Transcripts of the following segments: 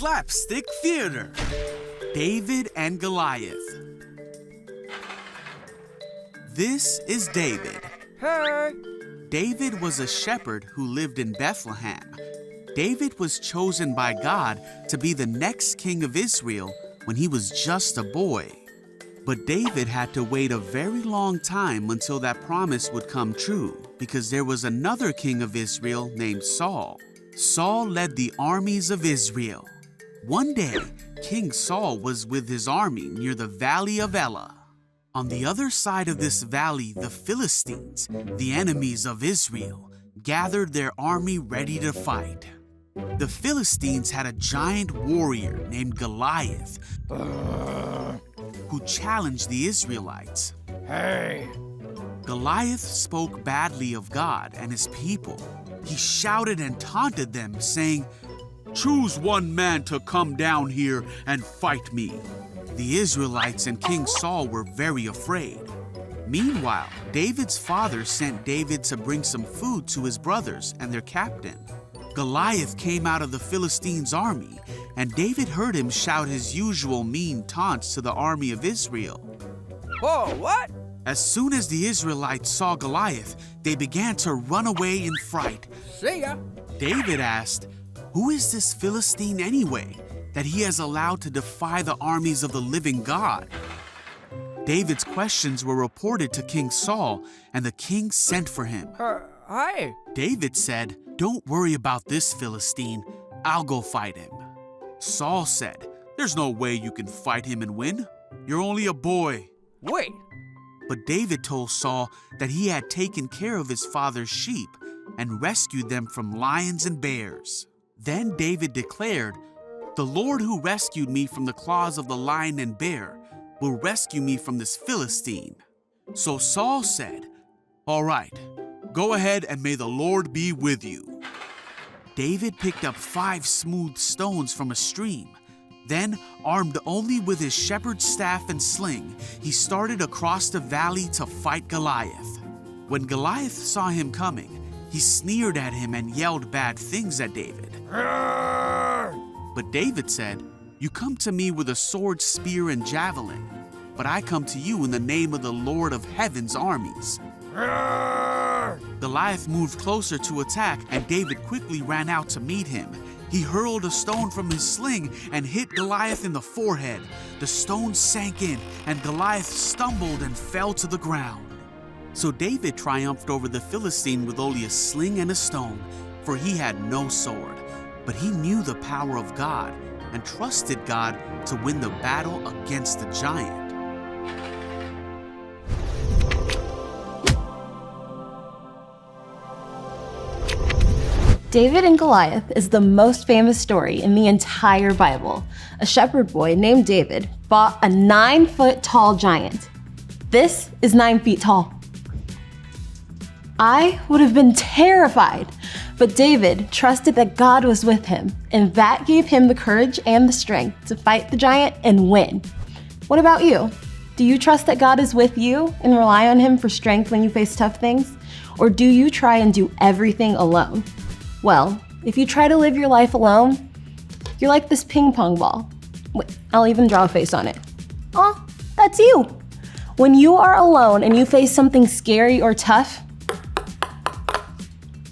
Slapstick Theater. David and Goliath. This is David. Hey! David was a shepherd who lived in Bethlehem. David was chosen by God to be the next king of Israel when he was just a boy. But David had to wait a very long time until that promise would come true, because there was another king of Israel named Saul. Saul led the armies of Israel. One day, King Saul was with his army near the valley of Elah. On the other side of this valley, the Philistines, the enemies of Israel, gathered their army ready to fight. The Philistines had a giant warrior named Goliath who challenged the Israelites. Hey! Goliath spoke badly of God and his people. He shouted and taunted them, saying, "Choose one man to come down here and fight me." The Israelites and King Saul were very afraid. Meanwhile, David's father sent David to bring some food to his brothers and their captain. Goliath came out of the Philistines' army, and David heard him shout his usual mean taunts to the army of Israel. Whoa, what? As soon as the Israelites saw Goliath, they began to run away in fright. See ya! David asked, "Who is this Philistine anyway, that he has allowed to defy the armies of the living God?" David's questions were reported to King Saul, and the king sent for him. Hi! David said, "Don't worry about this Philistine. I'll go fight him." Saul said, "There's no way you can fight him and win. You're only a boy." Wait! But David told Saul that he had taken care of his father's sheep and rescued them from lions and bears. Then David declared, "The Lord who rescued me from the claws of the lion and bear will rescue me from this Philistine." So Saul said, "All right, go ahead and may the Lord be with you." David picked up 5 smooth stones from a stream. Then, armed only with his shepherd's staff and sling, he started across the valley to fight Goliath. When Goliath saw him coming, he sneered at him and yelled bad things at David. But David said, "You come to me with a sword, spear, and javelin, but I come to you in the name of the Lord of Heaven's armies." Goliath moved closer to attack, and David quickly ran out to meet him. He hurled a stone from his sling and hit Goliath in the forehead. The stone sank in, and Goliath stumbled and fell to the ground. So David triumphed over the Philistine with only a sling and a stone, for he had no sword. But he knew the power of God and trusted God to win the battle against the giant. David and Goliath is the most famous story in the entire Bible. A shepherd boy named David fought a 9-foot-tall giant. This is 9 feet tall. I would have been terrified, but David trusted that God was with him, and that gave him the courage and the strength to fight the giant and win. What about you? Do you trust that God is with you and rely on him for strength when you face tough things? Or do you try and do everything alone? Well, if you try to live your life alone, you're like this ping pong ball. Wait, I'll even draw a face on it. Oh, that's you. When you are alone and you face something scary or tough,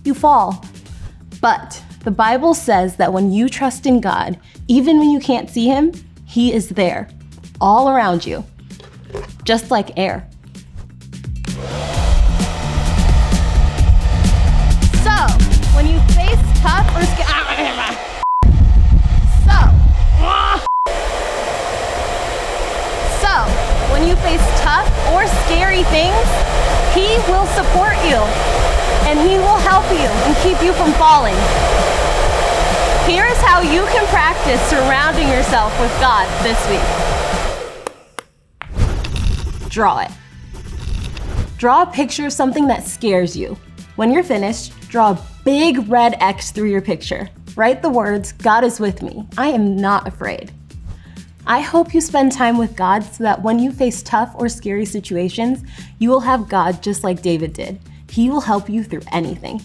you fall. But the Bible says that when you trust in God, even when you can't see him, he is there, all around you, just like air. When you face tough or when you face tough or scary things, he will support you and he will help you and keep you from falling. Here is how you can practice surrounding yourself with God this week. Draw it. Draw a picture of something that scares you. When you're finished, draw a big red X through your picture. Write the words, "God is with me. I am not afraid." I hope you spend time with God so that when you face tough or scary situations, you will have God just like David did. He will help you through anything.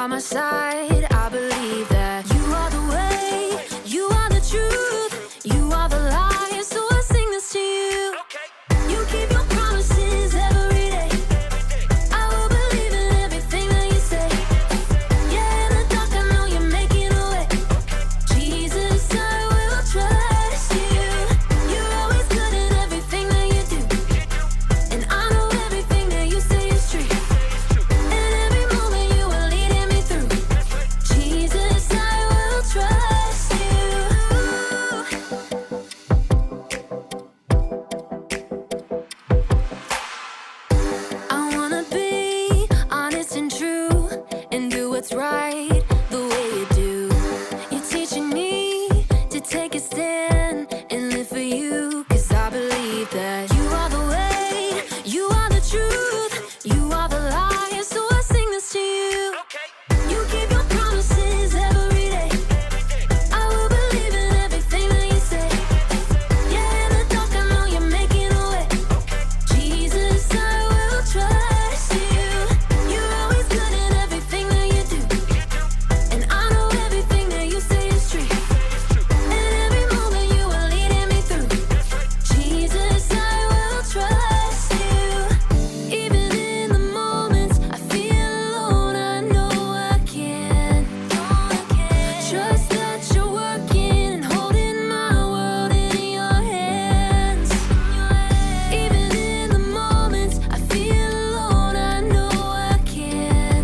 by my side. I believe that you are the way, you are the truth, you are the light. So I sing this to you. You keep your promises every day. I will believe in everything that you say. Yeah, in the dark I know you're making a way. Jesus, I will trust you. You're always good at everything that you do, and I know everything that you say is true. And every moment you are leading me through. Jesus, I will trust you. I wanna be honest and true and do what's right the way you do. You're teaching me to take a stand and live for you, 'cause I believe that you are the way, you are the truth, you are the light. So I sing this to you. You keep your promises every day. I will believe in everything that you say. Yeah, in the dark I know you're making a way. Jesus, I will trust you. You're always good at everything that you do, and I know everything that you say is true. And every moment you are leading me through. Jesus, I will trust you. Even in the moments I feel alone, I know I can trust that you're working and holding my world in your hands. Even in the moments I feel alone, I know I can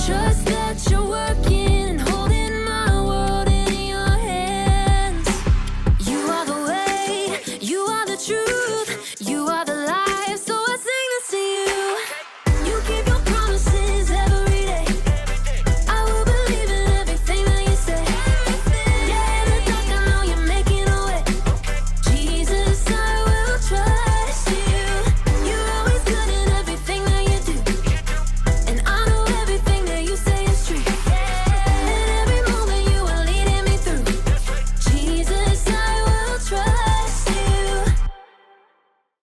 trust that you're working and holding my world in your hands. You are the way, you are the truth, you are